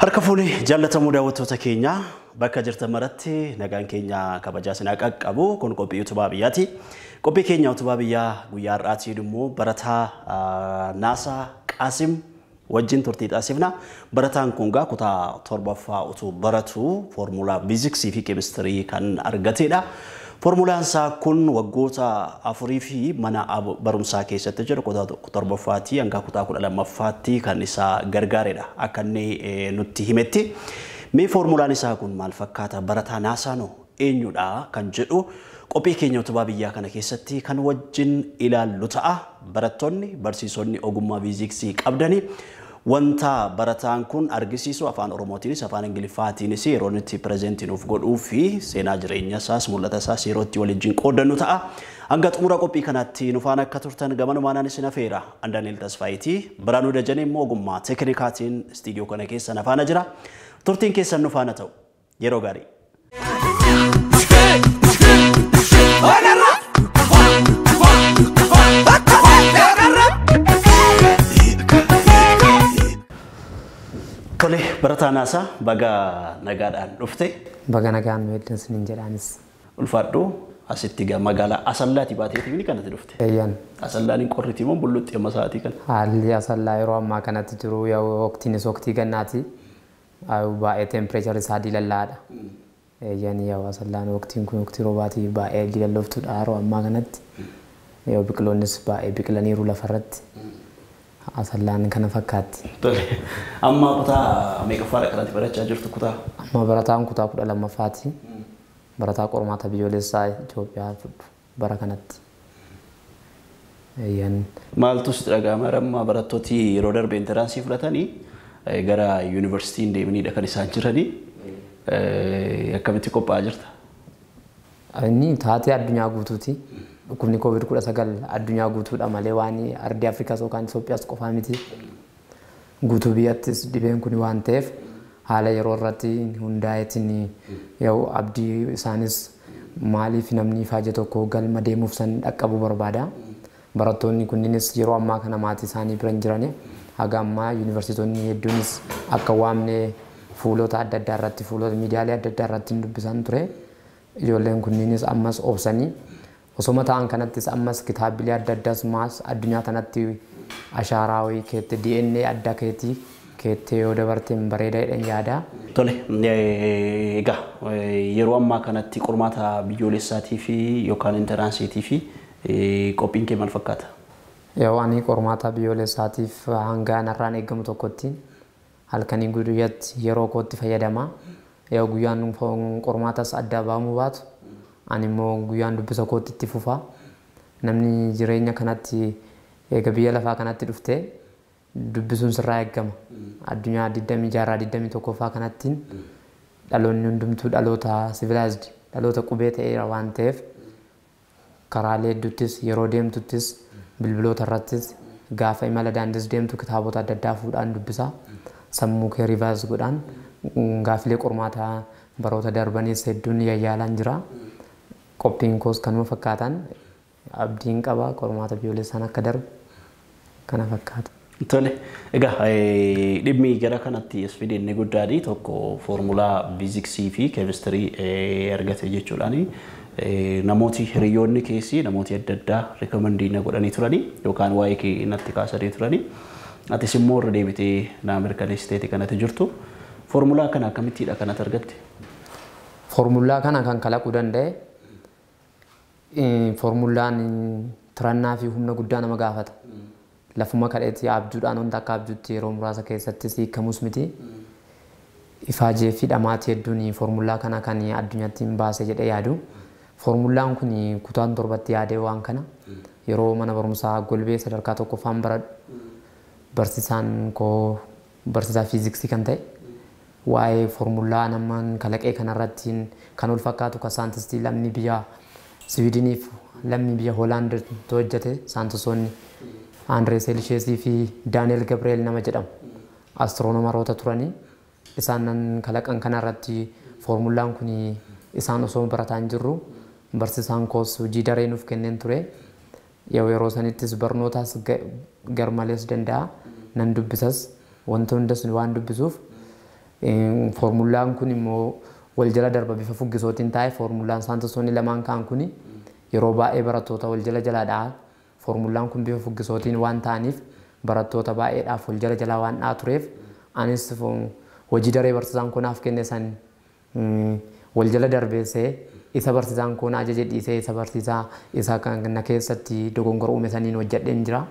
Harka fuunee jaalatamuu daawwattoota keenya bakka jirtan maratti nagaan keenya kabajaa sinaa qaqqabu kun qophii utubaa biyyaati. Qophii keenya utubaa biyyaa guyyaa har'aatii immoo barataa Naasaa Qaasim wajjin turtii taasifna. Barataan kun gaa kutaa torbaffaa utuu baratu foormulaa fiiziksii fi keemistirii kan argatedha. Formulaan isaa kun waggoota afurii fi mana barumsaa keessatti jiru kutaa torbaffaatti hanga kutaa 12ffaatti kan isa gargaaredha. Akka inni nutti himetti. Mee formulaan isaa kun maal fakkaata? Barataa Naasaanoo eenyudha kan jedhu qophii keenya utubaa biyyaa kana keessatti kan wajjin ilaallu ta'a. Barattoonni barsiisonni ogummaa fiiziksii qabdani wanta barataan kun argisiisu afaan Oromootiinis afaan Ingiliffaatiinis yeroo itti pirezentii nuuf godhuu fi seenaa jireenya isaas mul'ata isaas yeroo itti waliin qoodannu ta'a. Hanga xumura qophii kanatti nu faana akka turtan gamanumaan isin affeera. Andaaniil Tasfaayitii Biraanuu Dajanee immoo ogummaa teeknikaatiin istiidiyoo kana keessa na faana jira. Turtiin keessan nu faana ta'u yeroo gaarii. Tole barataa Naasaa baga nagaadhaan dhufte. Baga nagaan weeddan sinin jedhaanis. Ulfaadhu asitti magaalaa Asallaati baateetii ni kanatti dhufte. Eeyyan. Asallaan qorritii moo bullutti amma sa'aatii kana? Haalli Asallaa yeroo ammaa kanatti jiru waqtiinis waqtii gannaati. Baay'ee tempereechar isaa diilallaadha. Eeyyan yoo Asallaan waqtiin kun waqtii roobaatii baay'ee diilalloftuudha yeroo ammaa kanatti. Yoo biqiloonnis baay'ee biqilaniiru lafarratti. Asallaan kana fakkaatti. Amma kutaa meeqaffaadha kanatti barachaa jirtu kutaa? Amma barataan kutaa 12ffaati. Barataa qormaata biyyoolessaa Itoophiyaa bara kanatti. Maaltu sitti dhaga'ama? Amma barattooti yeroo darbe intaraansii fudhatanii gara yuunivarsiitiin deemaniidha kan isaan jiranii. Akkamitti qophaa'aa jirta? Inni taatee addunyaa guutuuti. Dhukkubni COVID-19 addunyaa guutuudha malee waan ardii Afrikaa yookaan Itoophiyaas qofaa miti. Guutuu biyyattis dhibeen kun waan ta'eef haala yeroo irratti hundaa'eetiin yoo abdii isaanis maaliif namni faaje tokko galma deemuuf san dhaqqabu barbaada. Barattoonni kunniinis yeroo ammaa kana maatii isaanii bira jiran haga ammaa yuunivarsiitonni hedduunis akka waamne fuulota adda addaa irratti fuulota miidiyaalee adda addaa irratti dubbisan ture. Ijoolleen kunniinis ammas obsanii osoma ta'an kanattis ammas kitaabilee adda addaas maas addunyaa kanatti ashaaraa wayii keetti DNA adda keetti yoo dabarteen bareedaadhaan yaada. Tole egaa yeroo ammaa kanatti qormaata biyyoolessaatii fi yookaan intaraansiitii fi qophiin kee maal fakkaata? Yoo ani qormaata biyyoolessaatiif hanga narraan eegamu tokkotti halkanii guyyaatti yeroo kootti fayyadama. Yoo guyyaan qormaatas adda baamuu baatu ani immoo guyyaan dubbisa kootti itti fufa. Namni jireenya kanatti eega biyya lafaa kanatti dhufte dubbisuun sirraa eegama. Addunyaa 21ffaa kanattiin dhaloonni hundumtuu dhaloota civilized dhaloota qubee ta'eera waan ta'eef karaalee hedduuttis yeroo deemtuttis bilbiloota irrattis gaafa imala daandis deemtu kitaabota adda addaa fuudhaan dubbisa. Sammuu kee rivaayis godhaan gaafilee qormaataa baroota darbaniis hedduun yayyaalaan jira. Qophiin koos kanuma fakkaatan abdiin qaba qormaata biyyoolessaan akka darbu kana fakkaata. Tole egaa dhimmi gara kanatti as fide inni guddaadhi tokko foormulaa fiiziksii fi keemistirii argate jechuudhaani. Namooti hiriyoonni keessi namooti adda addaa rekomandii na godhanii turanii yookaan waa'ee kee natti kaasanii turanii. Atis immoo irra deebitee na mirkaneessiteeti kanatti jirtu. Foormulaa kana akkamittiidha kanatti argatte? Foormulaa kana kan kalaquu danda'e formulaan tirannaa fi humna guddaa nama gaafata. Lafuma kadheetti abjuudhaan wanta akka abjuutti yeroo muraasa keessatti hiikamus miti. Ifaajee fi dhamaatii hedduun formulaa kana kan addunyaatti hin baase jedhee yaadu. Formulaan kun kutaan torbatti yaadee waan kana yeroo mana barumsaa golbee sadarkaa tokkoffaan baradhu barsiisaan koo barsiisaa fiiziksii kan ta'e waa'ee formulaa namaan kalaqee kanarratti kan ol fakkaatu kan saayintistii lammii biyya Swiidiniif lammii biyya Hoolaand hojjete saayintistoonni Andree Seelsheesii fi Daani'el Gabriel nama jedhamu astiroonomaroota turanii isaan kalaqan kanarratti formulaan kun isaan osoo barataan jirru barsiisaan koos hojii daree nuuf kenneen ture. Yeroo sanittis barnootaas garmalees danda'a nan dubbisas wantoonni waan dubbisuuf Foormulaan kun immoo wal jala darba bifa fuggisootiin taa'e foormulaan saayintistoonni lamaan kaan kun yeroo baay'ee barattoota wal jala jalaa dha'a. Foormulaan kun bifa fuggisootiin waan ta'aniif barattoota baay'eedhaaf wal jala jalaa waan dha'a tureef anis hojii daree barsiisaan kunaaf kenne san wal jala darbeessee isa barsiisaan kun ajaja dhiisee isa barsiisaa isa kana keessatti dogongora uume saniin hojjedheen jira.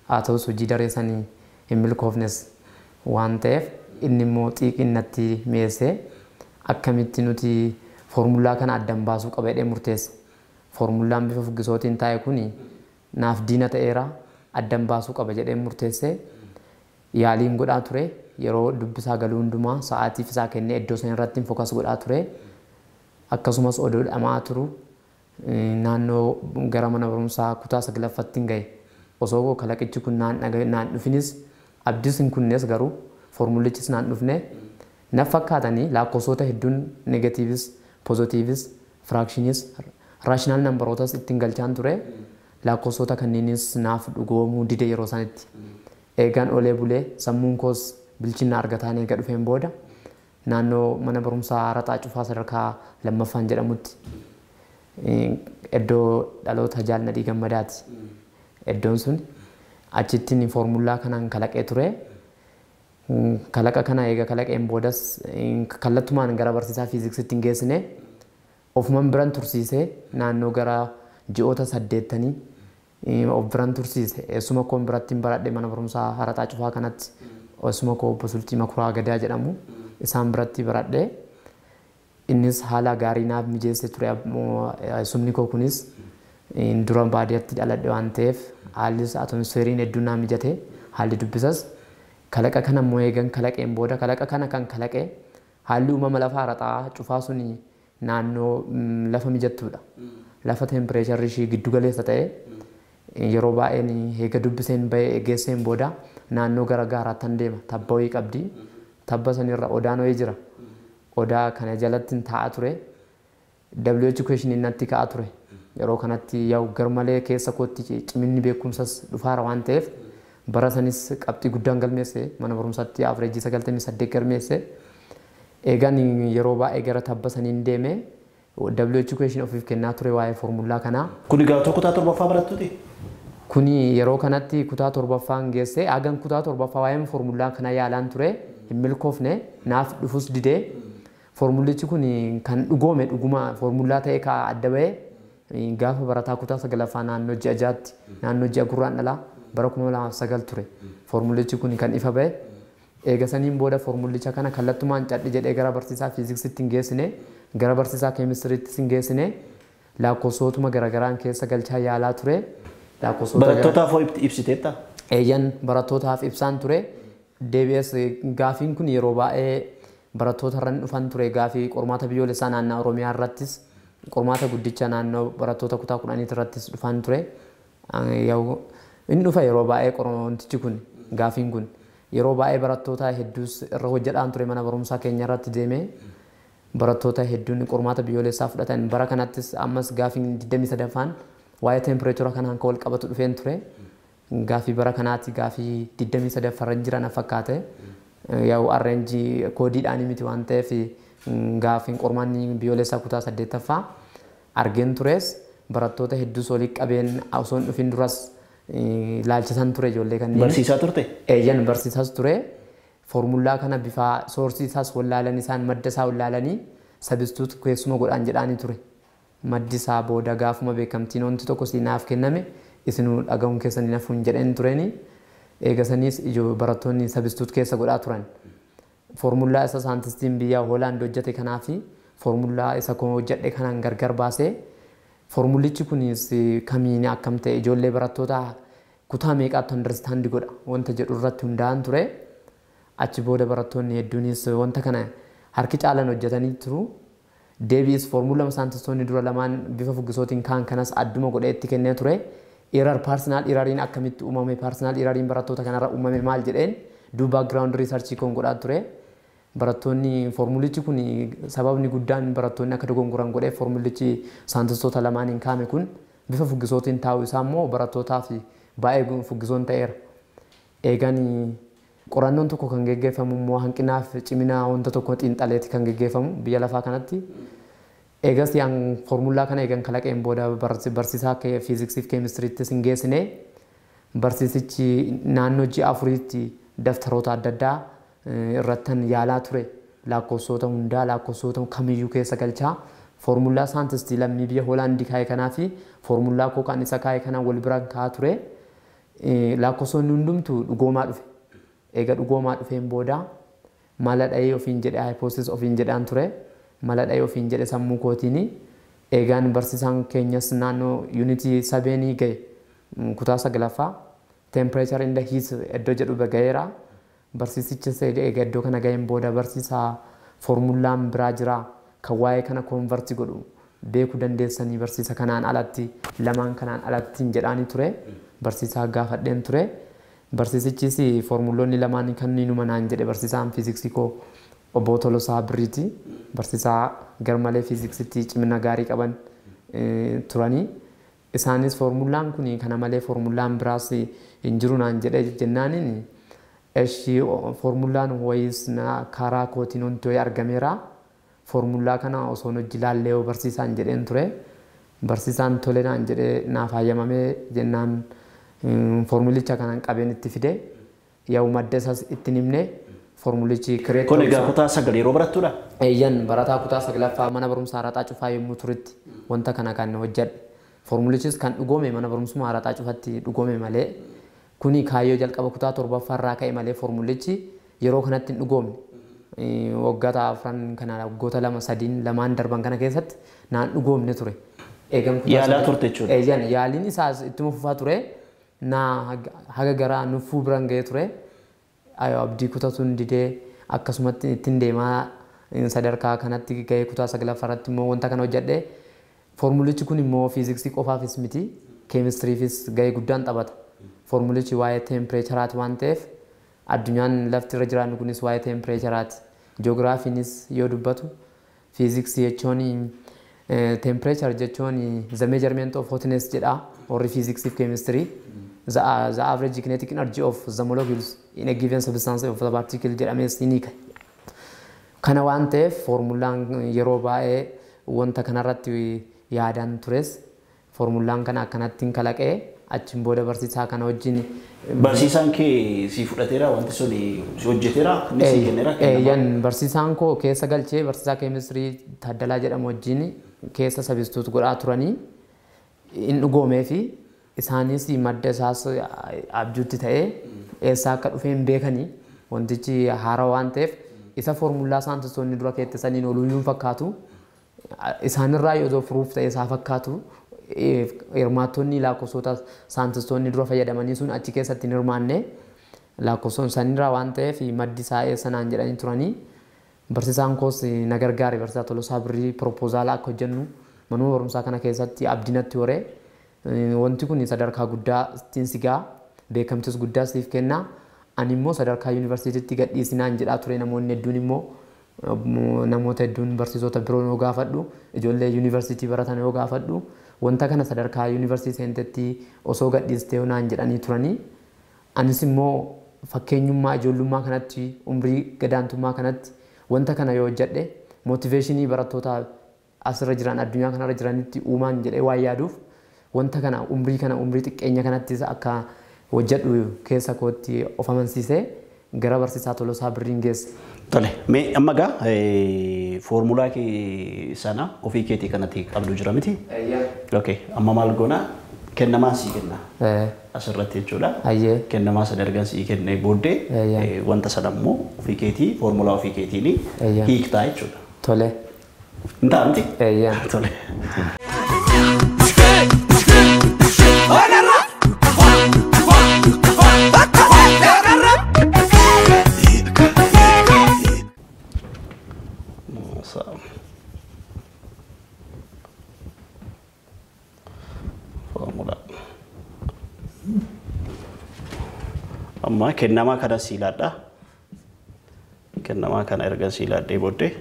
Haa ta'us hojii daree sanii hin milkoofnes waan ta'eef inni immoo xiiqinnatti mi'eessee akkamitti nuti foormulaa kana addan baasuu qaba jedhee murteesse. Foormulaan bifa fuggisootiin taa'e kun naaf diina ta'eera addan baasuu qaba jedhee murteesse. Yaaliin godhaa ture yeroo dubbisaa galuu hundumaa sa'aatiif isaa kennee iddoo sana irratti fokas godhaa ture. Akkasumas oduu dhamaa turu naannoo gara mana barumsaa kutaa 9ffattiin gahe osoo kalaqichi kun naan dhufinis abdiis hin kunnees garuu foormulichis naan dhufne na fakkaatanii lakkoofsota hedduun negatiivis poozitiivis firaakshinis raashinaal nambarootas ittiin galchaan ture lakkoofsota kanneenis naaf dhugoomuu dide yeroo sanitti eegaan olee bulee sammuun koos bilchina argataan eega dhufeen booda naannoo mana barumsaa Raxaa Cufaa sadarkaa lammaffaan jedhamutti iddoo dhaloota Jaalnadhii Gammadaati. Iddoon sun achittiin foormulaa kanaan kalaqee ture. Kalaqa kana eega kalaqeen boodas kallattumaan gara barsiisaa fiiziksiitti hin geessine ofuman biran tursiisee naannoo gara ji'oota 8 of biran tursiise. Eessuma koon biratti baradhe mana barumsaa Raxaa Cufaa kanatti eessuma koo obbo Sultii Makuraa Gadaa jedhamu. Isaan biratti baradhe innis haala gaarii naaf mijeesse ture. Sumni koo kunis dura baadiyyaatti dhaladhe waan ta'eef haallis atomisfeeriin hedduun naaf mijate haalli dubbisas kalaqa kana immoo eegan kalaqeen booda kalaqa kana kan kalaqe haalli uumama lafaa Raxaa Cufaa suni naannoo lafa mijattuudha. Lafa teempireesharri ishii giddu galeessa ta'e yeroo baay'een eega dubbiseen bahee geesseen booda naannoo gara gaaraatti deema tabba wayii qabdi. Tabba sanirra odaan wayii jira. Odaa kana jalatti taa'aa ture. WH question natti ka'aa ture. Yeroo kanatti yaa'u garmalee keessa kootti ciminni beekumsas dhufaara waan ta'eef bara sanis qabxii guddaan galmeesse mana barumsaatti averejii 98 galmeesse. Eegaan yeroo baay'ee gara tabba saniin deeme WH question ofiif kennaa ture waa'ee foormulaa kanaa. Kuni gaafata kutaa 7ffaa barattuuti? Kuni yeroo kanatti kutaa 7ffaan geesse hagan kutaa 7ffaa waa'ee foormulaa kanaa yaalaan ture. Hin milkoofne naaf dhufus didee foormulichi kun kan dhugoome dhuguma foormulaa ta'e ka adda bahee gaafa barataa kutaa 9ffaa naannoo ji'a 6tti naannoo ji'a gurraandhalaa bara 2009 ture. Foormulichi kun kan ifa bahe eega saniin booda foormulicha kana kallattumaan cadhi jedhee gara barsiisaa fiiziksiitti hin geessine gara barsiisaa keemistiriitti hin geessine lakkoofsotuma garagaraan keessa galchaa yaalaa ture. Barattootaaf ibsiteetta? Eeyyan barattootaaf ibsaan ture. DBS gaafiin kun yeroo baay'ee barattoota irraan dhufan ture gaafii qormaata biyyoolessaa naannoo Oromiyaa irrattis qormaata guddicha naannoo barattoota kutaa 10 irrattis dhufan ture. Inni dhufa yeroo baay'ee qormaatichi kun gaafiin kun yeroo baay'ee barattoota hedduus irra hojjedhaan ture mana barumsaa keenya irratti deemee barattoota hedduun qormaata biyyoolessaa fudhatan bara kanattis ammas gaafiin 23ffaan waa'ee teempireechura kanaan kan wal qabatu dhufeen ture. Gaafii bara kanaatti gaafii 23ffarra jiran fakkaate yaa'u arreenjii koodiidhaan miti waan ta'eef gaafiin qormaanni biyyoolessaa kutaa 8ffaa argeen tures barattoota hedduus olii qabeen osoo hin dhufin duras laalchisan ture ijoollee kanneen. Barsiisaa turte? Eeyyan barsiisaas ture. Foormulaa kana bifa soorsii isaas wallaalanii isaan madda isaa wallaalanii sabistuutu keessuma godhaan jedhaanii ture. Maddi isaa booda gaafuma beekamtiin wanti tokko siinaaf kenname isinuu dhagahuun keessanii nafuun jedheen tureni. Eegasaniis ijoo barattoonni sabistuutu keessa godhaa turan. Foormulaa isa saayintistiin biyya Hoolaand hojjete kanaafi foormulaa isa koo hojjedhe kanaan gargar baasee foormulichi kunis kamiin akkam ta'e ijoollee barattoota kutaa meeqaatti understand godha wanta jedhu irratti hundaa'an ture. Achi booda barattoonni hedduunis wanta kana harki caalan hojjetanii turu. Deebiis foormulaa saayintistoonni dura lamaan bifa fuggisootiin kaan kanas adduma godhee itti kennee ture. Error personal erroriin akkamitti uumame personal erroriin barattoota kanarra uumame maal jedheen duu background research kon godhaa ture. Barattoonni foormulichi kun sababni guddaan barattoonni akka dogongoran godhee foormulichi saayintistoota lamaaniin kaame kun bifa fuggisootiin taa'u isaa immoo barattootaaf baay'ee fuggisoon ta'eera. Eeganii qorannoon tokko kan geggeeffamu immoo hanqinaaf ciminaa wanta tokko xiinxaleeti kan geggeeffamu biyya lafaa kanatti. Eegas yaan foormulaa kana eegan kalaqeen booda barsiisaa fiiziksiif keemistiriitti sin geessine barsiisichi naannoo ji'a afuriitti daftaroota adda addaa irrattan yaalaa ture. Lakkoofsota hundaa lakkoofsota kamiyyuu keessa galchaa foormulaa saayintistii lammii biyya Hoolaandii kaa'e kanaa fi foormulaa kookaan isa kaa'e kanaa wal biraan kaa'aa ture. Lakkoofsonni hundumtuu dhugoomaa dhufe. Eega dhugoomaa dhufeen booda mala dha'ee ofiin jedhe haayipoosiis ofiin jedhaan ture. Mala dha'ee ofiin jedhe sammuu kootiini. Eegaan barsiisaan keenyas naannoo yuunitii 7 ga'e kutaa 9ffaa tempereechar inda hiit iddoo jedhu ga'eera. Barsiisichis eega iddoo kana ga'een booda barsiisaa foormulaan biraa jira kan waa'ee kana koonvartii godhu beekuu dandeessanii barsiisa kanaan alatti lamaan kanaan alatti jedhaanii ture. Barsiisaa gaafadheen ture. Barsiisichis foormuloonni lamaan kanniinuma naan jedhe barsiisaan fiiziksii koo obbo Tolosaa Birriiti. Barsiisaa garmalee fiiziksitti cimina gaarii qaban turanii. Isaanis foormulaan kun kana malee foormulaan biraas hin jiru naan jedhe jennaaniin eshi foormulaan wayiis karaa kootiin wanti argameera. Foormulaa kana osoo hojii laallee barsiisaan jedheen ture. Barsiisaan tole naan jedhee naaf hayyamamee jennaan foormulicha kanaan qabeen itti fide. Yaa madda isaas itti himne foormulichi kireet. Kun egaa kutaa 9 yeroo barattudha? Eeyyan barataa kutaa 9ffaa mana barumsaa Haraxaa Cufaa yommuu turetti wanta kana kan hojjedhe. Foormulichis kan dhugoome mana barumsuma Haraxaa Cufaatti dhugoome malee kuni kaayyoo jalqaba kutaa 7ffaa irraa ka'e malee foormulichi yeroo kanatti hin dhugoomne. Waggoota afran kana waggoota 2-3 lamaan darban kana keessatti naan dhugoomne ture. Yaalaa turte jechuudha. Eeyyan yaaliin isaas ittuma fufaa ture. Naa haga garaa nuffuu biraan ga'ee ture. Abdii kutatuun didee akkasumatti ittiin deemaa sadarkaa kanatti ga'ee kutaa 9ffaarratti immoo wanta kana hojjedhe. Foormulichi kun immoo fiiziksii qofaafis miti keemistiriifis ga'ee guddaan taphata. Foormulichi waa'ee tempereecharaati waan ta'eef addunyaan lafti irra jiraannu kunis waa'ee tempereecharaati. Ji'oogiraafiinis yoo dubbatu fiiziksii jechuun tempereechar jechuun the measurement of hotness jedha warri fiiziksiif keemistirii. The average kinetic energy of the molecules in a given substance of the particle jedhamee siiniika. Kana waan ta'eef foormulaan yeroo baay'ee wanta kanarratti yaadaan tures foormulaan kana akkanattiin kalaqee achiin booda barsiisaa kana wajjin. Barsiisaan kee si fudhateera wanti sun si hojjeteera ni si kenneera? Eeyyan barsiisaan koo keessa galchee barsiisaa keemistirii Taaddalaa jedhamu wajjin keessa sabistuutu godhaa turanii hin dhugoomee fi isaanis madda isaas abjuutti ta'ee eessaa akka dhufeen beekanii wantichi haaraa waan ta'eef isa foormulaa saayintistoonni dura keettisaniin oluyyuun fakkaatu isaanirraa yoo furuuf ta'e isaa fakkaatu hirmaattonni lakkoofsota saayintistoonni dura fayyadamanii sun achi keessatti hin hirmaanne lakkoofsonni sanirraa waan ta'eef maddi isaa eessanaan jedhanii turanii barsiisaan koos na gargaare barsiisaa Tolosaa Birrii propoozaala akka hojjennu manuma barumsaa kana keessatti abdinatti horee. Wanti kun sadarkaa guddaa ittiin sigaa beekamtis guddaa siif kenna. Ani immoo sadarkaa yuunivarsiitiitti gadhiisinaan jedhaa ture namoonni hedduun immoo namoota hedduun barsiisota biroo yoo gaafadhu ijoollee yuunivarsiitii baratan yoo gaafadhu wanta kana sadarkaa yuunivarsiitii seentetti osoo gadhiistee naan jedhanii turanii. Anis immoo fakkeenyummaa ijoollummaa kanatti umrii gadaantummaa kanatti wanta kana yoo hojjedhe mootiveeshinii barattoota asirra jiran addunyaa kanarra jiranitti uumaan jedhee waan yaaduuf. Wanta kana umrii xiqqeenya kanattis akka hojjedhu keessa kootti of amansiisee gara barsiisaa Tolosaa Birriin geesse. Tole, mee amma gaa foormulaa kee sana ofii keetii kanatti qabdu jira miti? Okay, amma maal goona? Kennamaa sii kenna. Asirratti jechuudha. Kennamaa sana ergan sii kennee booddee wanta sana immoo ofii keetii foormulaa ofii keetiin hiiktaa jechuudha. Tole. Hin taa'amti? Tole. Amma kennamaa kana siilaadha. Kennamaa kana erga siilaadhee booddee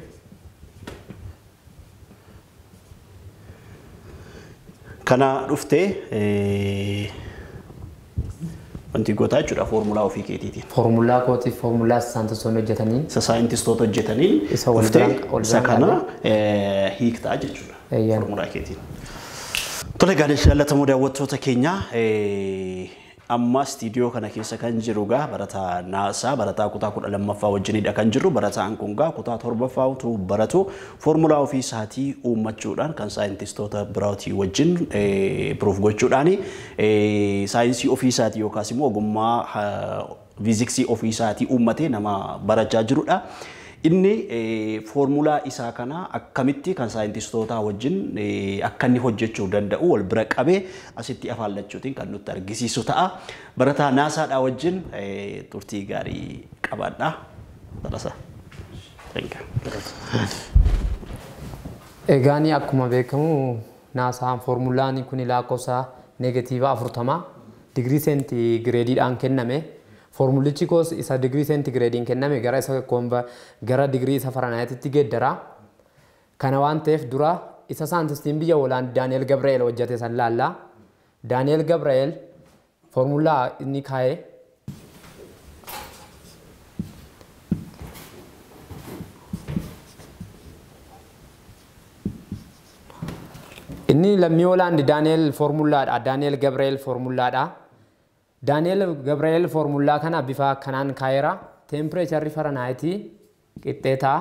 kana dhuftee Wanti gootaa jechuudha foormulaa ofii keetiitiin. Foormulaa kootiif foormulaa saayintistoonni hojjetanii. Saayintistoota hojjetaniin isa kana hiiktaa jechuudha. Foormulaa keetiin. Tole gaarii jaallatamoo daawwattoota keenya amma studio kana keessa kan jiru gaa barataa naasaa barataa kutaa 12ffaa wajjinidha kan jiru barataan kun gaa kutaa 7ffaa utuu baratu foormulaa ofii isaatii uummachuudhaan kan saayintistoota biraatii wajjin proof gochuudhaan saayinsii ofii isaatii yookaas immoo ogummaa fiiziksii ofii isaatii uummatee nama barachaa jirudha. Inni foormulaa isaa kana akkamitti kan saayintistoota wajjin akka inni hojjechuu danda'u wal bira qabee asitti afaan lachuutiin kan nutti argisiisu ta'a. Barataa naasaadhaa wajjin turtii gaarii qabaadha. Barasaa. Egaani akkuma beekamu naasaan foormulaan kun lakkoofsa negatiiva 40 digirii seentigireediidhaan kenname. Formulichi kos isa degree centigrade kenname gara isa komba gara degree isa Fahrenheititti geeddara. Kana waan ta'eef dura isa saayintistiin biyya Hoolaand Daani'el Gabri'eel hojjete san laalla. Daani'el Gabri'eel formulaa inni kaa'e inni lammii Hoolaand Daani'el Gabri'eel formulaadha. Daani'el Gabri'eel formulaa kana bifa kanaan kaayera. Temperature Fahrenheit qixxeetaa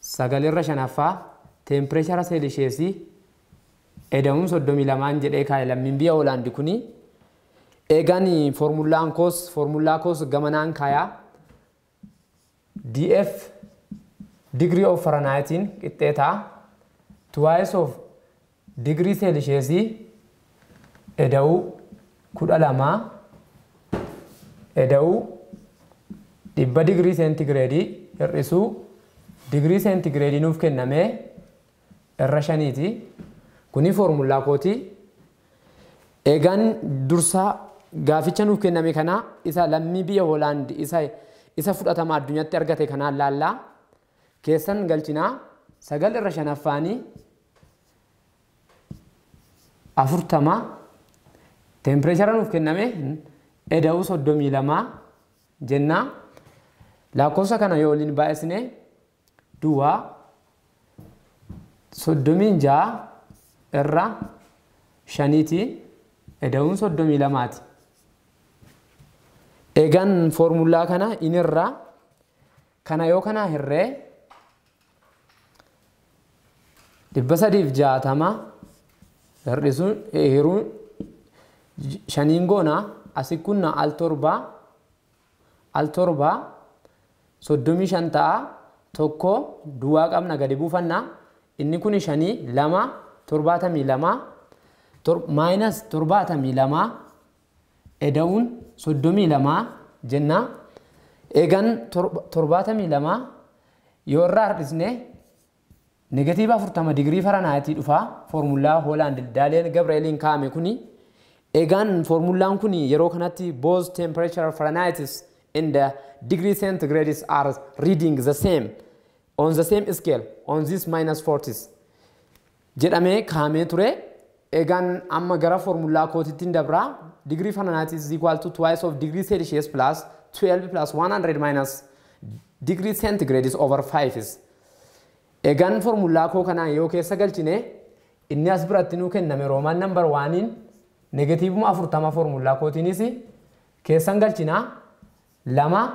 9.5 temperature Celsius edamuun 32 jedhee kaa'e lammiin biyya Hoolaand kuni. Eegani formulaa koos gamanaan kaaya. DF degree of Fahrenheit qixxeetaa twice of degree Celsius eda'uu 12 eda'uu 100 degree centigrade hir'isuu degree centigrade nuuf kenname irra 5ti. Kuni formulaa kooti. Eegan dursa gaaficha nuuf kenname kana isa lammii biyya Hoolaand isa fudhatama addunyaatti argate kanaan laallaa keessan galchinaa 9/5 40 temperature nuuf kenname eda'uu 32 jenna. Lakkoofsa kana yoo waliin baay'isne duwwaa 36 irra 5ti eda'uun 32ti. Eegan formulaa kana inirra kana yoo kana hirree 360 hir'isuun hiruun 5 goona asii kunna al torba 35 ta'a tokko duwwaa qabna gadi buufanna inni kun 5 2 72 minus 72 eda'uun 32 jenna. Eegan 72 yoo irraa har'isne negatiiva 40 digirii Fahrenheit dhufa formulaa Hoolaand Daani'el Gabri'eeliin kaa'ame kuni. Eegan formulaan kuni yeroo kanatti both temperature Fahrenheit and the degree centigrade are reading the same on the same scale on this -40s jedhamee kaa'amee ture. Eegan amma gara formulaa kootiitiin dabra degree Fahrenheit is equal to twice of degree Celsius plus 12 plus 100 minus degree centigrade is over 5 is. Eegan formulaa koo kana yoo keessa galchine inni as biratti nuu kenname Roomaan number 1in negatiivuma 40 formulaa kootiinis keessan galchina 2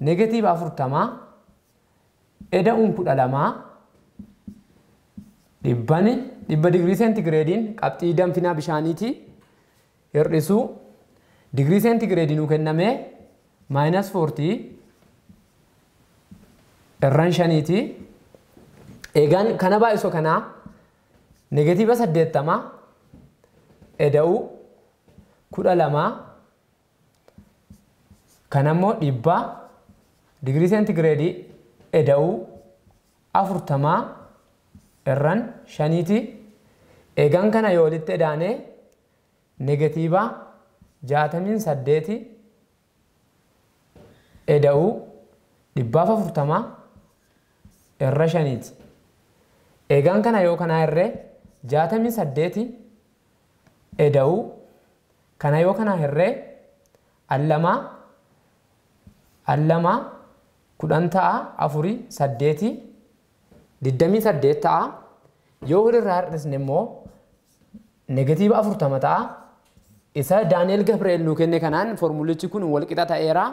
negatiiva 40 eda'uun 12 dhibba digirii centigrade qabxii danfina bishaaniiti hir'isuu digirii centigrade nuu kenname -40 irraan 5ti. Eegan kana baay'isu kana negatiiva 80 eda'uu 12 kanammoo 100 digirii centigrade eda'uu 40 irraan 5ti. Eegan kana yoo walitti edaane negatiiva 68 eda'uu 140 irra 5ti. Eegan kana yoo kana irree 68 eda'uu kana yoo kana irree allama kudhan ta'a afurii saddeeti 28 ta'a yoo walirraa hir'isne immoo negatiiva 40 ta'a isa Daani'el Gabri'eel nu kenne kanaan formulichi kun wal qixa ta'eera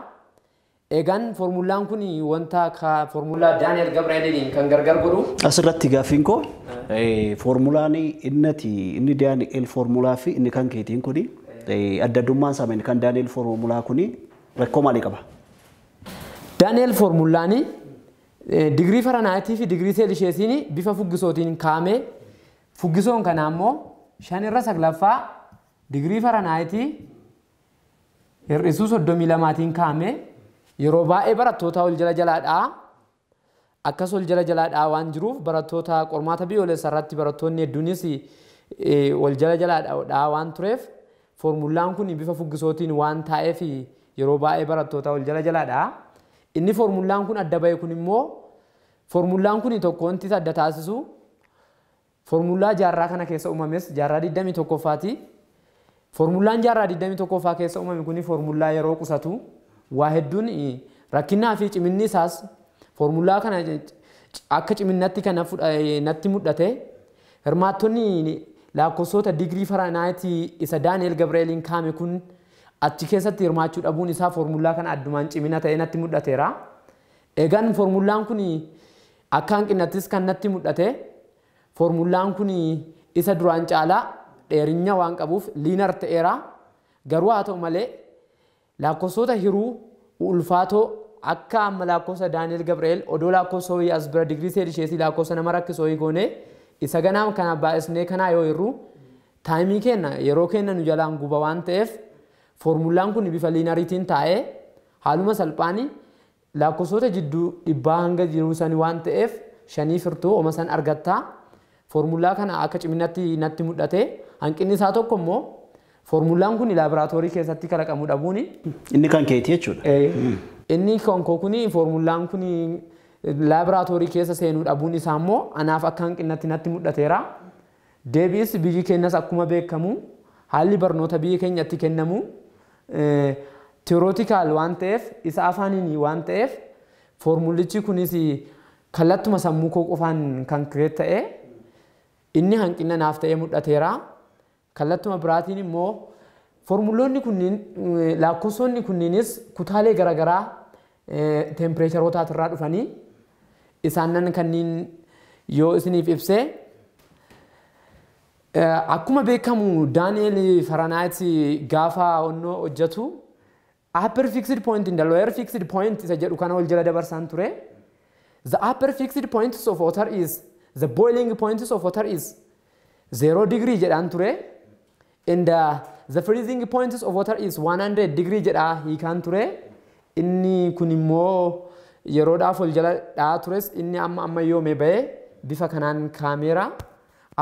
eegan formulaan kun wanta ka formulaa Daani'el Gabri'eeliin kan gargar godhu asirratti gaaffiin koo formulaan inni Daani'el formulaa fi inni kan keetiin kuni adda addummaan isaa kan Daani'el formulaa kuni rakkoo maalii qaba? Daani'el formulaani digirii Faranaayitii fi digirii Seelisheesiin bifa fuggisootiin kaa'ame fuggisoon kana ammoo 5/9 digirii Faranaayitii hir'isuu 32tiin kaa'ame yeroo baay'ee barattoota wal jala jalaadhaa akkas wal jala jalaadhaa waan jiruuf barattoota qormaata biyyoolessaa irratti barattoonni hedduunis wal jala jalaadhaa waan tureef formulaan kun bifa fuggisootiin waan taa'eef yeroo baay'ee barattoota wal jala jalaadhaa inni formulaan kun adda ba'e kun immoo formulaan kun tokko wanti adda taasisu formulaa jaarraa kana keessa uumames jaarraa 21ffaati formulaan jaarraa 21ffaa keessa uumame kun formulaa yeroo qusatu waa hedduun rakkinaa fi ciminni isaas formulaa kana akka ciminnatti kana natti mudhate hirmaattonni lakkoofsota digirii Faranaayitii isa Daani'el Gabri'eeliin kaa'ame kun achi keessatti hirmaachuu dhabuun isaa formulaa kana addumaan cimina ta'e natti mudhateera eegan formulaan kun akka hanqinattis kan natti mudhate formulaan kun isa duraan caalaa dheerinya waan qabuuf liinar ta'eera garuu haa ta'u malee lakkoofsota hiruu ulfaatoo akka amma lakkoofsa Daani'el Gabri'eel odoo lakkoofsa ho'i as bira digirii Seelisheesii lakkoofsa nama rakkisoo goone isa ganaam kana baay'isnee kana yoo hirru taayimii kenna yeroo kenna nu jalaan guba waan ta'eef formulaan kun bifa liinariitiin taa'ee haaluma salphaanii lakkoofsota jidduu dhibbaa hanga jiru sanii waan ta'eef 5 firtuu oma san argatta formulaa kana akka ciminatti natti mudhate hanqinni isaa tokko immoo formulaan kun laaboraatoorii keessatti kalaqamuu dhabuuni inni kan keetii jechuudha inni konkoo kun formulaan kun laaboraatoorii keessa seenuu dhabuun isaa immoo anaaf akka hanqinnatti natti mudhateera deebiis biyyi keenyas akkuma beekamu haalli barnoota biyya keenyatti kennamu teoreetikaal waan ta'eef isa afaaniin waan ta'eef formulichi kunis kallattuma sammuu koo qofaan kan ta'e inni hanqina naaf ta'ee mudhateera kallattuma biraatiin immoo formuloonni kunniin lakkoofsonni kunniinis kutaalee garaagaraa tempereecherootaa dhufanii isaanan kanniin yoo isiniif ibsee akkuma beekamu Daani'el Faranaayitii gaafa onnoo hojjetu upper fixed point in the lower fixed point isa jedhu kana wal jala dabarsan ture the upper fixed points of water is the boiling points of water is 0 degree jedhan ture and the freezing points of water is 100 degree jedha hiikan ture inni kun immoo yeroodhaaf wal jala dhaa tures inni amma yoome ba'e bifa kanaan kaameera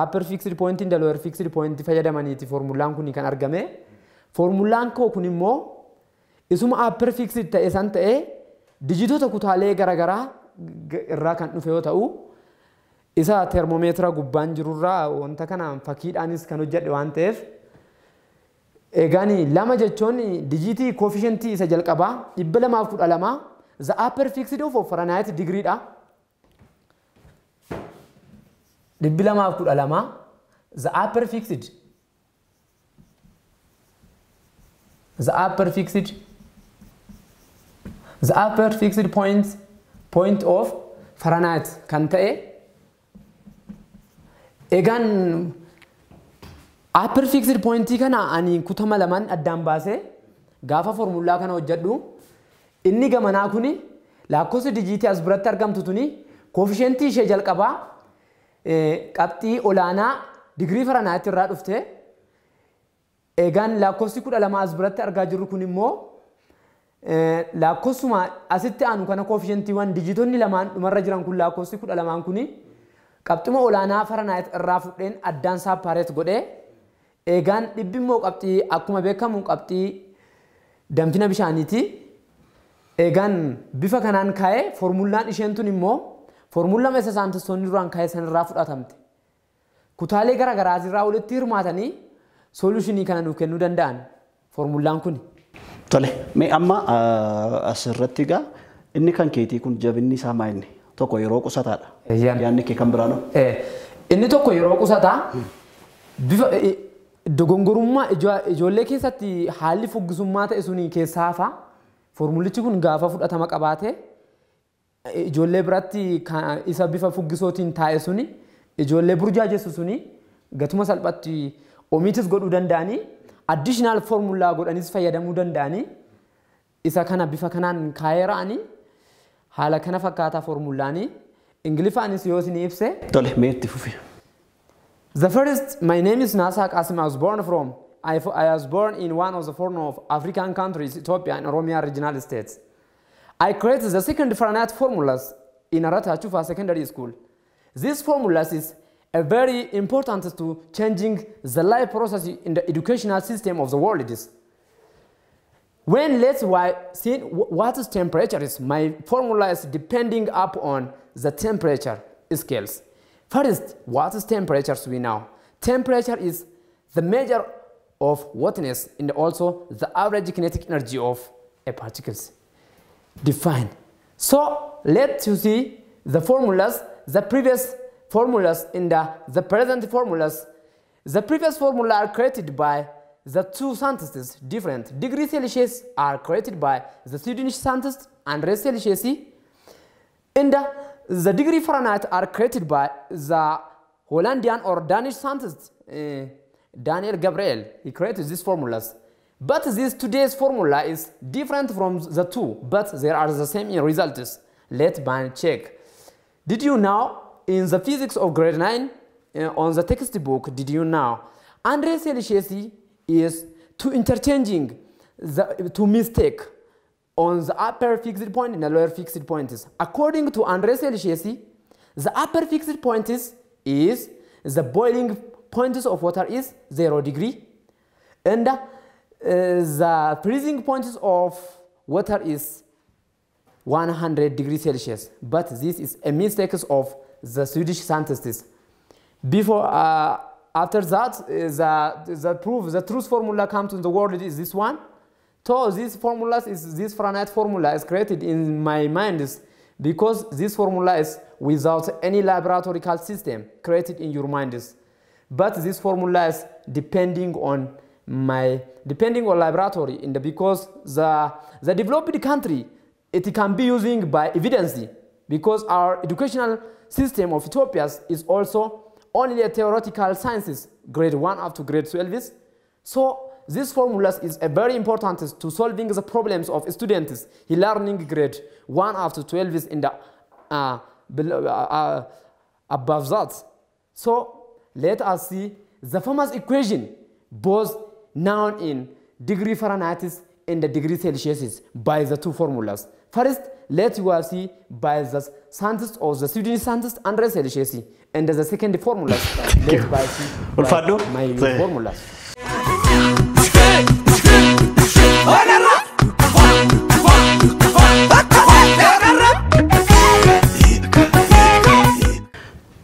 upper fixed point in the lower fixed point fayyadamaniiti formulaan kun kan argame formulaan koo kun immoo isuma upper fixed ta'e san ta'e dijitoota kutaalee garaagaraa irraa kan dhufe yoo ta'u isa termomeetira gubbaan jirurraa wanta kana fakkiidhaanis kan hojjedhe waan ta'eef eegaani lama jechuun dijitii koefficientii isa jalqabaa 212 the upper fixed of Fahrenheit degree dha 212 the upper fixed point of Fahrenheit kan ta'e eegan upper fixed point kana ani kutama lamaan addaan baase gaafa formulaa kana hojjedhu inni gamanaa kuni lakkoofsa dijitii as biratti argamtu tuni koefficientii ishee jalqabaa qabxii olaanaa digirii Fahrenheit irraa dhufte eegan lakkoofsi 12 as biratti argaa jirru kun immoo lakkoofsuma asitti aanu kana koefficientiiwwan dijitoonni lamaan dhumarra jiran kun lakkoofsi 12 kuni qabxuma olaanaa Fahrenheit irraa fudheen addaan saappaareet godhee eegan dhibbi immoo qabxii akkuma beekamu qabxii damfina bishaaniiti eegan bifa kanaan kaa'ee formulaan isheen tun immoo formulaa isa saayintistoonni duraan kaa'e sanirraa fudhatamte kutaalee garaagaraa irraa walitti hirmaatanii solutionii kana nuuf kennuu danda'an formulaan kun Tole, mee amma asirratti gaa inni kan keetii kun jabinni isaa maa inni tokko yeroo qusataadha. Yaanni kee kan biraanoo? Inni tokko yeroo qusataa bifa dogongorummaa ijoollee keessatti haalli fuggisummaa ta'e suni keessaa hafa. Formulichi kun gaafa fudhatama qabaate ijoollee biratti isa bifa fuggisootiin taa'e suni ijoollee burjaajessu suni gatuma salphatti omiitis godhuu danda'anii additional formulaa godhanis fayyadamuu danda'anii isa kana bifa kanaan kaayeraanii haala kana fakkaataa formulaanii Ingiliffaanis yoo isin ibse. Tole, mee itti fufi. The first, my name is Nasa Qasim. I was born in one of the four North African countries, Ethiopia and Oromia regional states. I created the second Fahrenheit formulas in Arata Chufa Secondary School. These formulas is a very important to changing the life process in the educational system of the world. When let's see what is temperature is, my formula is depending upon the temperature scales. First, what is temperature we know? Temperature is the measure of hotness and also the average kinetic energy of a particles. Define. So let's see the formulas, the previous formulas and the present formulas. The previous formula are created by the two scientists, different. Degree Celsius are created by the Swedish scientist Andreas Celsius, and the degree Fahrenheit are created by the Hollandian or Danish scientist Daniel Gabriel. He created these formulas. But this today's formula is different from the two, but they are the same in results. Let's check. Did you know in the physics of grade 9 on the textbook, did you know Andreas Celsius is to interchanging to mistake on the upper fixed point and the lower fixed points. According to Andreas Celsius, the upper fixed point is the boiling point of water is 0 degree, and the freezing point of water is 100 degrees Celsius. But this is a mistake of the Swedish scientists. Before, after that, the truth formula comes to the world is this one. So this Fahrenheit formula is created in my mind because this formula is without any laboratory system created in your minds. But this formula is depending on laboratory, and because the developed country, it can be using by evidence, because our educational system of Ethiopia is also only a theoretical sciences, grade 1 up to grade 12. So this formula is a very important to solving the problems of students learning grade 1 up to 12 in the above that. So let us see the famous equation both known in degree Fahrenheit and the degree Celsius by the two formulas. First, let's see by the scientist or the Swedish scientist Andreas Celsius, and the second formula let's see by my formulas.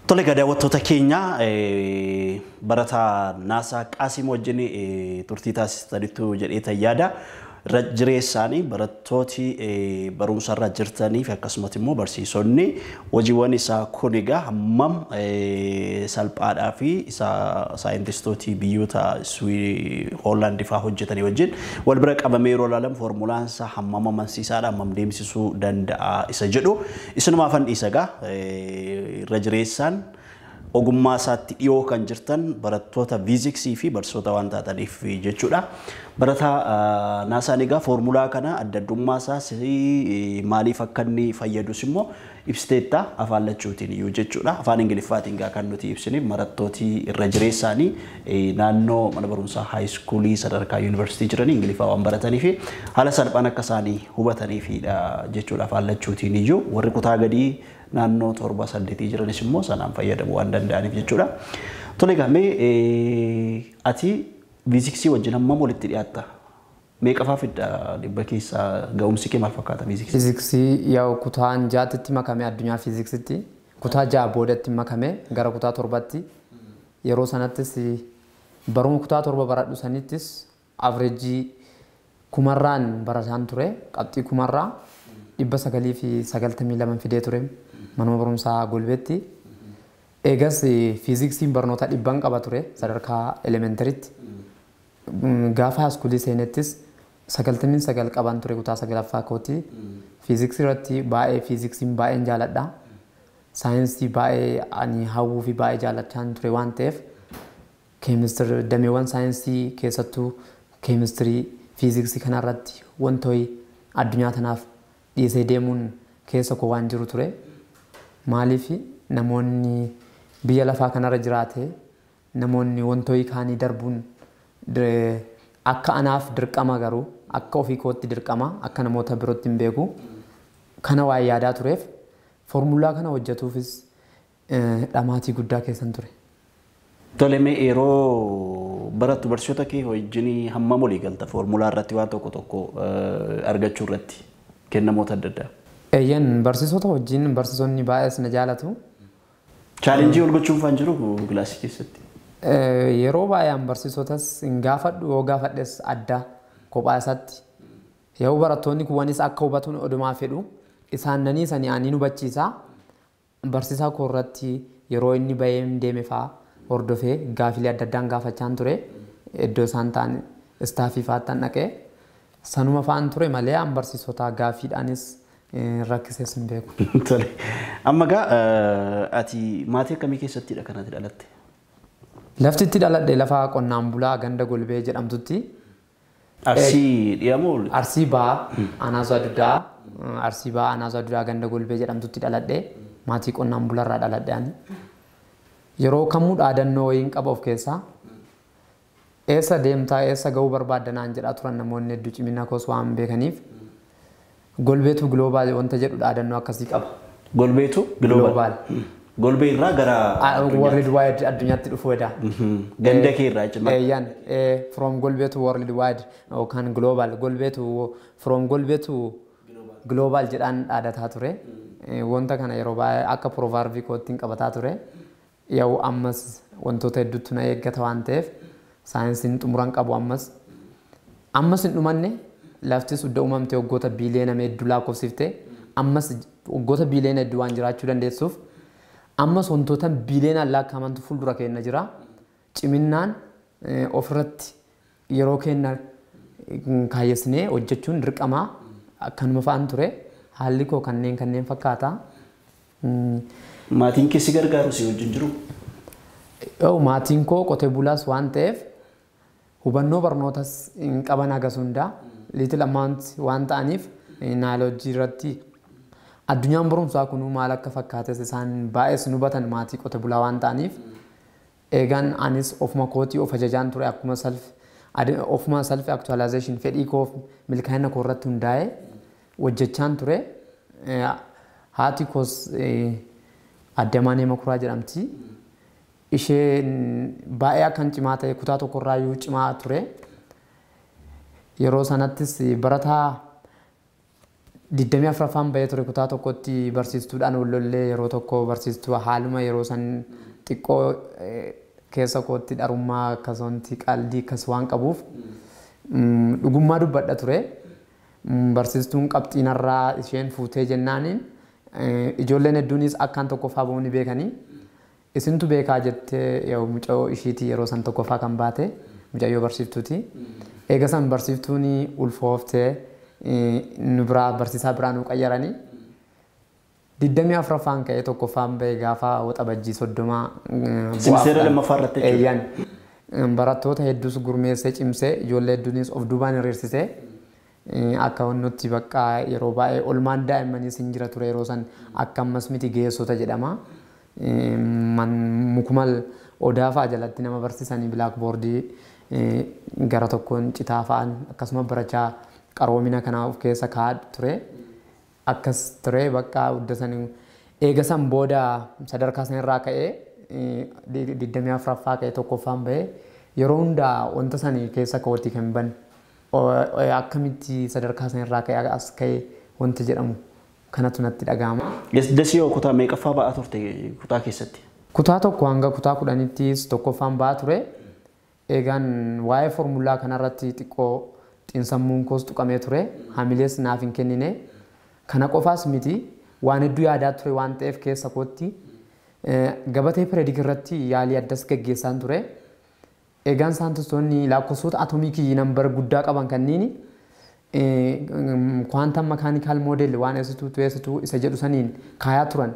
Tole gada daawwattoota keenya barataa Naasaa Qaasim wajjin turtii taasistanitu jedhee tayyaada. Jireessaanii barattooti barumsa irra jirtanii fi akkasumas immoo barsiisonni hojiiwwan isaa kun egaa hammam salphaadhaa fi saayintistoota biyyoota Hoolaandii fa'aa hojjetanii wajjin wal bira qabamee yeroo ilaalan formulaan isaa hammam amansiisaadha, hammam deemsisuu danda'a isa jedhu isinumaafan dhiisagaa irra jireessaan ogummaa isaatti dhiyoo kan jirtan barattoota fiiziksii fi barsoota waan taataniif jechuudha. Barataa Naasaan egaa formulaa kana adda addummaa isaa maaliif akka inni fayyadus immoo ibsiteetta afaan lachuutiin iyyuu jechuudha. Afaan Ingiliffaatiin gaa kan nuti ibsiniif barattooti irra jireessaanii naannoo mana barumsaa haayiskuulii sadarkaa yuunivarsiitii jiranii Ingiliffaa waan baratanii fi haala salphaan akka isaanii hubataniifidha jechuudha afaan lachuutiin iyyuu warri kutaa gadii naannoo 7-8 jiranis immoo sanaan fayyadamu waan danda'aniif jechuudha. Tole gamee ati fiiziksii wajjin hammam walitti dhiyaatta? Meeqafaa fidda dhibba keessaa ga'umsi kee maal fakkaata fiiziksii? Fiiziksii yaa kutaan jaatitti makamee addunyaa fiiziksitti kutaa ja'a boodatti makamee gara kutaa 7tti yeroo sanattis baruma kutaa 7 baradhu sanittis averejii kumarraan barataan ture qabxii kumarraa 992 fidee ture manuma barumsaa Golbeetti. Eegas fiiziksiin barnoota 100 qaba ture sadarkaa elementariitti. Gaafa haaskuulii seenettis 99 qaban ture kutaa 9ffaa kooti. Fiiziksii irratti baay'ee fiiziksiin baay'een jaaladha. Saayinsii baay'ee ani hawwuu fi baay'ee jaallachaan ture waan ta'eef keemistirii dameewwan saayinsii keessattuu keemistirii fiiziksii kanarratti wantoonni addunyaa tanaaf dhiisee deemuun keessa koo waan jiru ture. Maaliif namoonni biyya lafaa kanarra jiraate namoonni wantoonni kaanii darbuun akka anaaf dirqama garuu akka ofii kootti dirqama akka namoota birootti hin beeku kana waan yaadaa tureef foormulaa kana hojjetuufis dhamaatii guddaa keessan ture. Tolemee yeroo barattu barsiisota kee wajjin hammam olii galta foormulaa irratti waan tokko argachuu irratti kennamoota adda addaa? Eeyyan barsiisota wajjin barsiisonni baay'ees na jaalatu. Chaalenjii ol gochuun faan jiru kilaasii keessatti? Yeroo baay'een barsiisotas hin gaafadhu yoo gaafadhes adda kophaa isaatti. Yoo barattoonni kuwwanis akka hubatuun odumaa fedhu isaan nanii sanii ani hubachiisa. Barsiisaa koo irratti yeroo inni bahee deeme fa'aa hordofee gaafilee adda addaan gaafachaan ture. Iddoo isaan ta'an istaafii fa'aattan dhaqee sanuma fa'aan ture malee an barsiisota gaafiidhaanis rakkisees hin beeku. Tole. Amma gaa ati maatii akkamii keessattidha kanatti dhalatte? Lafti itti dhaladhe lafa qonnaan bulaa ganda Golbee jedhamtutti. Arsii dhiyamoo? Arsii ba'aa Anaazoo Aduddaa. Arsii ba'aa Anaazoo Aduddaa ganda Golbee jedhamtutti dhaladhe. Maatii qonnaan bulaarraa dhaladhe ani. Yeroo kamuu dhaadannoo wayiin qaba of keessaa. Eessa deemtaa eessa ga'uu barbaaddanaan jedhaa turan namoonni hedduu cimina koos waan beekaniif. Golbeetu Global wanta jedhu dhaadannoo akkasii qaba. Golbeetu Global. Golbee irraa gara World Wide addunyaatti dhufu edha. Ganda kee irraa cima. Eeyyan from Golbee to World Wide yookaan Global Golbeetu from Golbee to Global jedhaan dhaadataa ture. Wanta kana yeroo baay'ee akka proverbii kootiin qabataa ture. Yoo ammas wantoota hedduutu na eeggata waan ta'eef saayinsiin xumuran qabu ammas. Ammas hin dhumanne lafti sudda uumamte waggoota biiliyoona hedduu lakkoofsifte ammas waggoota biiliyoona hedduu waan jiraachuu dandeessuuf ammas wantoota biiliyoonaan lakkaa'amantu fuuldura keenya jira. Ciminaan ofirratti yeroo keenya kaayyessinee hojjechuun dirqamaa akkanuma fa'aan ture. Haalli koo kanneen fakkaata. Maatiin keessi gargaaru si wajjin jiru? Maatiin koo qotee bulaas waan ta'eef hubannoo barnootas hin qaban hagas hundaa little amount waan ta'aniif naayilojii irratti addunyaan barumsaa kun maal akka fakkaates isaan baay'ees nu hubatan maatii qotee bulaa waan ta'aniif eegan anis ofuma kootii of ajajaan ture akkuma ofuma self actualization fedhii koo milkaa'ina koo irratti hundaa'ee hojjechaan ture. Haati koos Addamaanee Makuraa jedhamti. Isheen baay'ee akkan cimaa ta'e kutaa tokkorraa iyyuu cimaa ture. Yeroo sanattis barataa 24ffaan bahee ture kutaa tokkotti barsiistuudhaan wallollee yeroo tokko barsiistuu haaluma yeroo san xiqqoo keessa kootti dharummaa akkasumas qalbii akkas waan qabuuf dhugummaa dubbadha ture. Barsiistuun qabxiinarraa isheen fuutee jennaaniin ijoolleen hedduunis akkaan tokkoffaa ba'uu ni beekanii. Isintu beekaa jettee mucayyoo ishiitii yeroo san tokkoffaa kan baate mucayyoo barsiiftuuti. Eega san barsiiftuun ulfooftee nu biraa barsiisaa biraa nu qayyaranii 24ffaan ka'ee tokkoffaan bahee gaafa waxabajjii 30 Simseera lammaffaa irratti eeyyan barattoota hedduus gurmeessee cimsee ijoollee hedduunis of duubaan hiriirsisee akka wannotti bakka yeroo baay'ee olmaan daa'immanii sin jira ture yeroo san akka ammas miti geessota jedhama. Mukumal odaa fa'aa jalatti nama barsiisanii bilaakboordii gara tokkoon citaa fa'aan akkasuma barachaa qaroomina kana of keessa kaa'aa ture. Akkas ture bakka huddatanii eega san booda sadarkaa sanarraa ka'ee 24ffaa ka'ee tokkoffaan bahee yeroo hundaa wanta sanii keessa ka'ootti kan ban akkamitti sadarkaa sanarraa ka'ee as ka'ee wanti jedhamu kanatu natti dhaga'ama. Dasii kutaa meeqaffaa ba'aa turte kutaa keessatti? Kutaa tokko hanga kutaa 10ttis tokkoffaan ba'aa ture. Eegaan waa'ee foormulaa kanarratti xiqqoo xiinsammuun koos tuqamee ture hamilees naaf hin kennine kana qofaas miti waan hedduu yaadaa ture waan ta'eef keessa kootti gabatee pireedik irratti yaalii addas gaggeessaan ture. Eegaan saayintistoonni lakkoofsota atoomikii nambar guddaa qaban kanniini quantum mechanical model waan eessituu isa jedhu saniin kaayaa turan.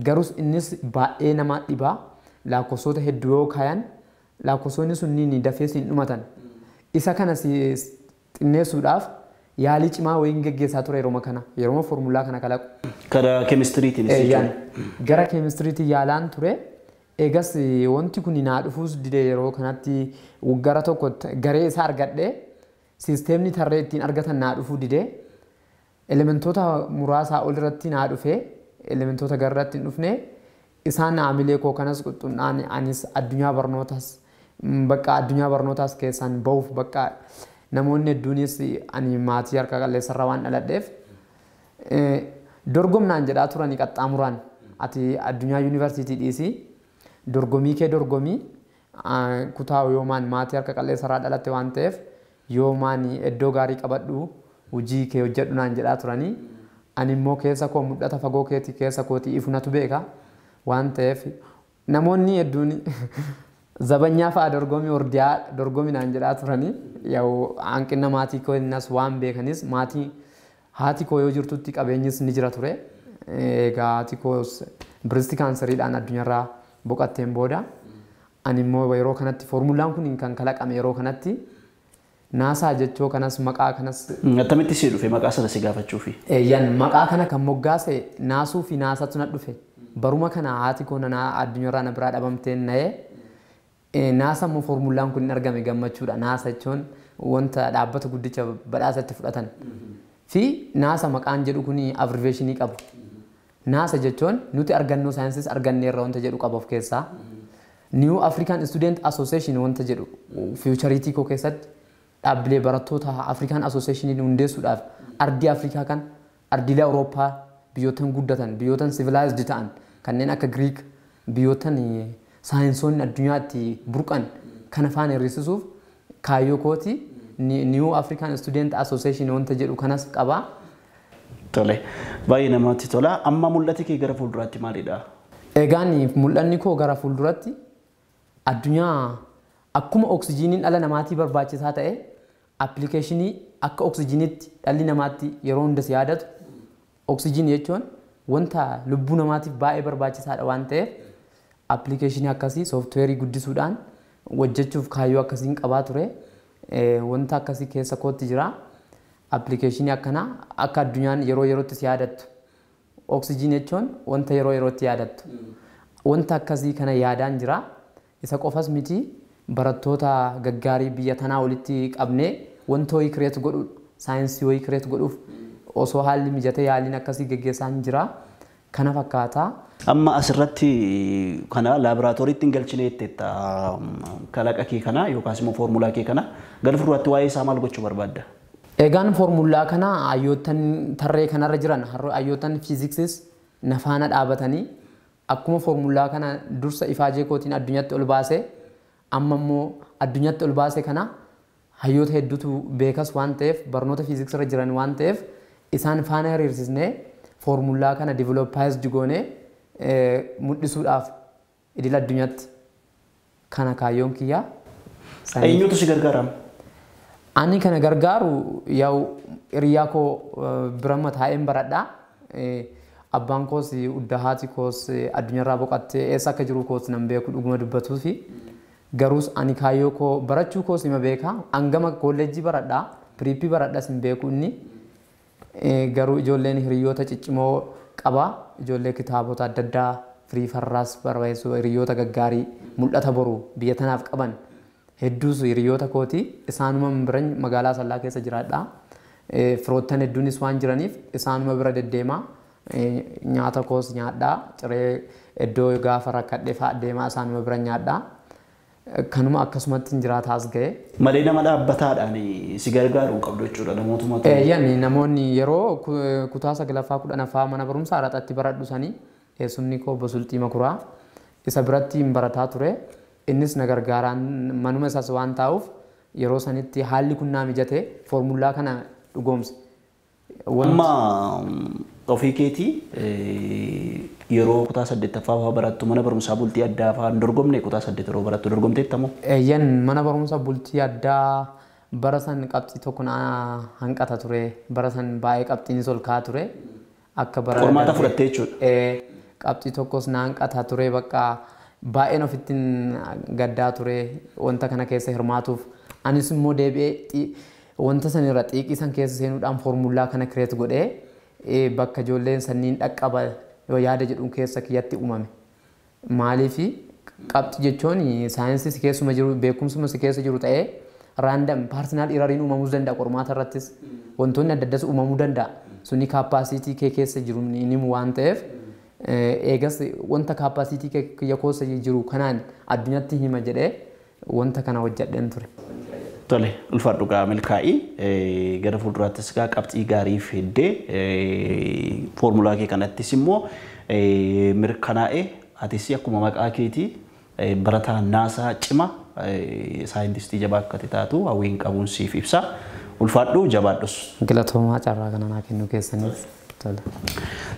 Garuu innis baay'ee nama dhibaa lakkoofsota hedduu yoo kaayan lakkoofsonni sunniin dafee siin dhumatan. Isa kana xinneessuudhaaf yaalii cimaa wayiin gaggeessaa ture yeroo foormulaa kana kalaqu. Gara keemistiriitiin gara keemistiriitiin yaalaan ture. Eegas wanti kun naa dhufuus dide yeroo kanatti gara tokko garee isaa argadhee siisteemni tarree ittiin argatan naa dhufuu dide elementoota muraasaa ol irratti naa dhufee elementoota garratti hin dhufne isaan naamilee koo kanas quxxunnaan anis addunyaa barnootaas keessaan bahuuf bakka namoonni hedduunis ani maatii harka qalleessarra waan dhaladheef dorgomnaan jedhaa turanii qaxxaamuraan ati addunyaa yuunivarsiitii dhiisii dorgomii kee dorgomii kutaa yoomaan maatii harka qalleessarraa dhalatte waan ta'eef yoomaan iddoo gaarii qabadhu hojii kee hojjedhu naan jedhaa turanii ani immoo keessa koo mul'ata fagoo keetii keessa kootii ifunatu beeka waan ta'eef namoonni hedduun zabanyaa fa'a dorgomii ordiyaa dorgomii naan jedhaa turanii yoo hanqina maatii koo innas waan beekanis maatii haati koo yoo jirtutti qabeenyis ni jira ture. Egaa haati koos biristi kaanseriidhaan addunyaarraa boqatteen booda ani immoo yeroo kanatti foormulaan kun kan kalaqame yeroo kanatti naasaa jechoo kanas maqaa kanas attamitti si dhufe maqaa sana si gaafachuufi maqaa kana kan moggaase naasuu fi naasatu na dhufe baruma kana haati koo na addunyaarraa na biraa dhabamteen na'ee naasa immoo foormulaan kun hin argame gammachuudha. Naasa jechuun wanta dhaabbata guddicha badhaasatti fudhatan fi naasa maqaan jedhu kun abbreviyeeshinii qabu. Naasa jechuun nuti argannoo saayinsii arganneerra wanta jedhu qaba of keessaa. New African Student Association wanta jedhu fiichariitii koo keessatti dhaabbilee barattoota African Association hundeessuudhaaf ardii Afrikaa kan ardiilee Awurooppaa biyyootan guddatan biyyoota civilized ta'an kanneen akka Greek biyyootan saayinsoonni addunyaatti burqan kana faana hir'isuuf kaayyoo kooti New African Student Association wanta jedhu kanas qaba. Tole baay'ee namatti tola. Amma mul'ati kee gara fuulduraatti maalidha? Egaan mul'anni koo gara fuulduraatti addunyaa akkuma oksijiiniin dhala namaatii barbaachisaa ta'e appilikeeshinii akka oksijiiniitti dhalli namaatti yeroo hundas yaadatu oksijiinii jechuun wanta lubbuu namaatiif baay'ee barbaachisaadha waan ta'eef appilikeeshinii akkasii sooftiweerii guddisuudhaan hojjechuuf kaayyoo akkasiin qabaa ture. Wanta akkasii keessa kootti jira. Appilikeeshinii akkanaa akka addunyaan yeroo yerootti si yaadattu. Oksijiinii jechuun wanta yeroo yerootti yaadattu. Wanta akkasii kana yaadaan jira. Isa qofas miti barattoota gaggaarii biyya tanaa walitti qabnee wanta ho'i kireet godhu saayinsii ho'i kireet godhuuf osoo haalli mijatee yaaliin akkasii gaggeessaan jira. Kana fakkaata. Amma asirratti kana laaboraatooriitti hin galchine jettetta kalaqa kee kana yookaas immoo foormulaa kee kana gara fuulduraatti waa'ee isaa maal gochuu barbaadda? Egaan foormulaa kana hayyoottan tarree kanarra jiran hayyoottan fiiziksis nafaana dhaabatanii akkuma foormulaa kana dursa ifaajee kootiin addunyaatti ol baase amma immoo addunyaatti ol baase kana hayyoota hedduutu beekas waan ta'eef barnoota fiiziksirra jiran waan ta'eef isaan faana hiriirsisnee foormulaa kana diiveloppaayis digoonee mul'isuudhaaf idil addunyaatti kana kaayyoon kiyyaa. Eenyutu si gargaara? Ani kana gargaaru yaa'u hiriyaa koo bira taa'een baradha. Abbaan koos udda haati koos addunyaarraa boqattee eessa akka jiru koos nan beeku dhuguma dubbatuu fi garuus ani kaayyoo koo barachuu koos nima beeka hangama kolleejjii baradha piriippii baradhas hin beeku inni garuu ijoolleen hiriyoota ciccimoo qaba ijoollee kitaabota adda addaa firii farraas barreessu hiriyoota gaggaarii mul'ata boru biyya tanaaf qaban hedduus hiriyoota kooti isaanuma biran magaalaa Sallaa keessa jiraadha. Firoottan hedduunis waan jiraniif isaanuma bira deddeemaa nyaata koos nyaadhaa ciree iddoo gaafa rakkadhee fa'aa deemaa isaanuma bira nyaadhaa. Kanuma akkasumatti jiraataas ga'e. Malee nama dhaabbataadhaan si gargaaru qabdu jechuudha namootuma. Namoonni yeroo kutaa 9ffaa mana barumsaa Araxatti baradhu sanii eessumni koo Bosultii Makuraa isa biratti hin barataa ture. Innis na gargaaraan manuma isaas waan ta'uuf yeroo sanitti haalli kun naa mijate foormulaa kana dhugoomse. Amma ofii keetii yeroo kutaa 8ffaa barattu mana barumsaa bultii addaa fa'aa hin dorgomne kutaa 8 yeroo barattu dorgomteettamoo? Eeyyan mana barumsa bultii addaa bara san qabxii tokko na hanqata ture. Bara san baay'ee qabxiinis ol ka'aa ture. Akka bara qormaata fudhattee jechuudha. Qabxii tokkos na hanqata ture bakka baay'een ofittiin gaddaa ture wanta kana keessa hirmaatuuf. Anis immoo deebi'ee wanta san irra xiiqii san keessa seenuudhaan foormulaa kana kireet godhee bakka ijoolleen sanniin dhaqqaba yoo yaada jedhuun keessa kiyyatti uumame. Maaliifi qabxii jechuun saayinsii si keessuma jiru beekumsuma si keessa jiru ta'ee raandam paartinaal irariin uumamuu danda'a qormaata irrattis wantoonni adda addaas uumamuu danda'a. Sunni kaappaasitii kee keessa jiru ni waan ta'eef eegas wanta kaappaasitii kee keessa jiru kanaan addunyatti hima jedhee wanta kana hojjedheen ture. Tole ulfaadhu gaa milkaa'ii gara fuulduraattis gaa qabxii gaarii fiddee foormulaa kee kanattis immoo mirkanaa'ee atis akkuma maqaa keetii barataa naasaa cima saayintistii jabaa akka taatu hawwiin qabuun siif ibsa. Ulfaadhu jabaadhus. Galatoomaa carraa kana naa kennuu keessaniif.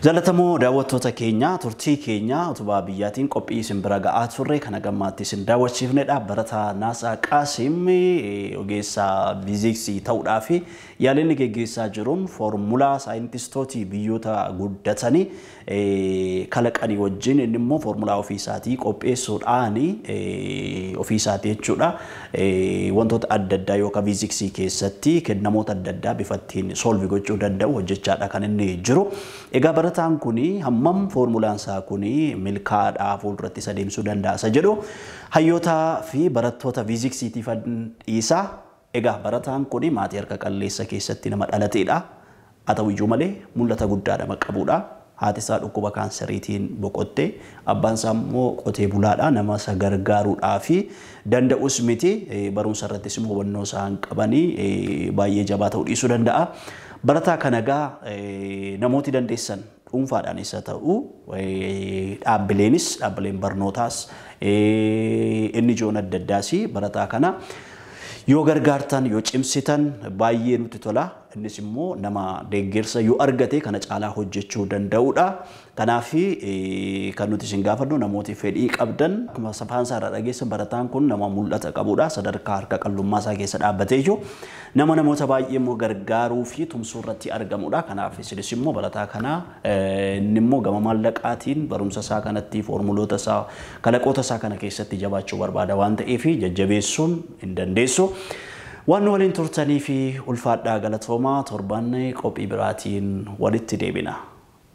Jaalatamoo daawwattoota keenya turtii keenya utubaa biyyaatiin qophii isin bira ga'aa turre kana gammaatti isin daawwachiifnedha. Barataa Naasaa Qaasim ogeessa fiiziksii ta'uudhaaf yaalinni geggeessaa jiruun foormulaa saayintistoota biyyoota guddatanii kalaqanii wajjin inni immoo foormulaa ofiisaatii qopheessuudhaan ofiisaatii jechuudha. Wantoota adda addaa yookaan fiiziksii keessatti kennamoota adda addaa bifattiin soolvii gochuu danda'u hojjechaadha kan inni jiru. Egaa barataan kuni hammam foormulaan isaa kuni milkaa'aadhaa fuulduratti isa deemsuu danda'a isa jedhu hayyoota fi barattoota fiiziksiitiif dhiisaa. Egaa barataan kuni maatii harka qalleessa keessatti nama dhalateedha. Haa ta'u iyyuu malee mul'ata guddaa nama qabudha. Haati isaa dhukkuba kaanseriitiin boqotte abbaan isaa immoo qotee bulaadha nama isa gargaaruudhaa fi danda'us miti barumsa irrattis immoo hubannoo isaa hin qabanii baay'ee jabaa ta'uu dhiisuu danda'a. Barataa kana egaa namooti dandeessan dhuunfaadhaan isa ta'u dhaabbileen barnootaas inni ijoon adda addaas barataa kana yoo gargaartan yoo cimsitan baay'ee nutti tola. Innis immoo nama deeggarsa yoo argate kana caalaa hojjechuu danda'udha. Kanaaf kan nuti isin gaafannu namooti fedhii qabdan akkuma safaan isaa irraa dhageessan barataan kun nama mul'ata qabudha. Sadarkaa harka qallummaa isaa keessa dhaabbatee jiru nama namoota baay'ee immoo gargaaruu fi tumsuu irratti argamudha. Kanaaf isinis immoo barataa kana inni immoo gama maallaqaatiin barumsa isaa kanatti foormuloota isaa kalaqoota isaa kana keessatti jabaachuu barbaada waan ta'eef jajjabeessuun hin dandeessu. Waan waliin turtanii fi ulfaadhaa galatoomaa torban qophii biraatiin walitti deebina.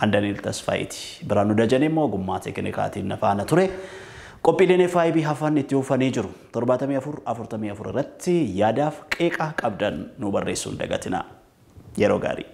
Andaniil Tasfaayiiti. Biraanuu Dajanee immoo ogummaa teeknikaatiin na faana ture. Qophiileen FIB hafan itti uffanii jiru. 74 irratti yaadaaf qeeqa qabdan nu barreessuun dagatina. Yeroo gaarii.